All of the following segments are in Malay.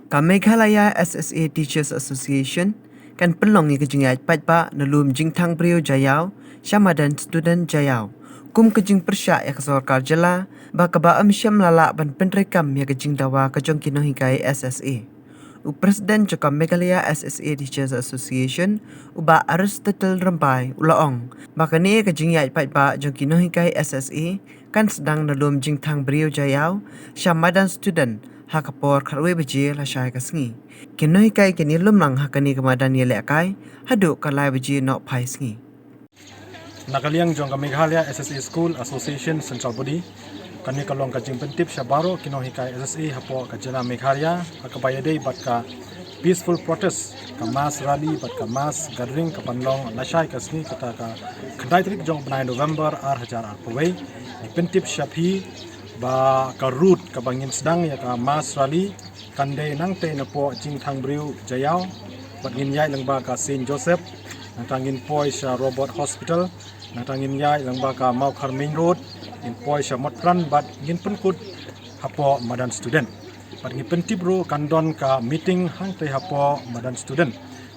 Ka Meghalaya SSA Teachers Association kan pelong ni kejingai patpa nalum jingthang brio jayau syamadan student jayau kum kejing persya ya kesorkar jela ba kaba amsyam lala ban penrekam ya kejing dawa kejong kinohikai SSA u Presiden Jaka Meghalaya SSA Teachers Association uba Aristotle Rempai ulaong makani kejingai patpa jong kinohikai SSA kan sedang nalum jingthang brio jayau syamadan student hakapor kharwe beje la shai kasngi kinoi kai kini lumlang hakani kamadan ye lekai hadu kalai beje nok phai sngi Nakaliang jong ka Meghalaya SSA School Association Central Body kani kalong ka jing pentip syabaro kinohikai SSA hapo ka jela Meghalaya akabayade bat ka peaceful protest ka mass rally bat ka mass gathering ka panlong lashai kasni kata ka khandai tarik jong 9 November ar hajar ar pawai pentip syapi ba ka route ka bangin sedang ya ka mass rally kande nangte na po jing thang briu jayau bat ngin yai langba ka Saint Joseph nangtangin poi sha Robert Hospital nangtangin yai langba ka Maukhar Main Road in poi sha Motran bat ngin penkut hapo madan student bat ngin pentip ru kandon ka meeting hang te hapo madan student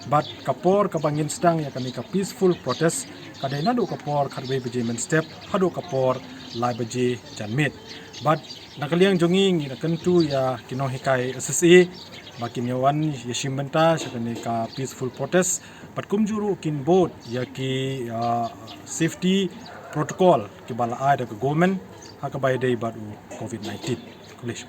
bat kapor ka bangin sedang ya kami ka peaceful protest kadai nadu kapor kharbe beje men step hadu kapor lai beje janmit but nakaliang jongi ngi nakentu ya kinohikai SSA bakim yawan yashimenta sakani ka peaceful protest but kumjuru kin board ya ki safety protocol ki bala ai da government hakabai dei badu COVID-19 kulish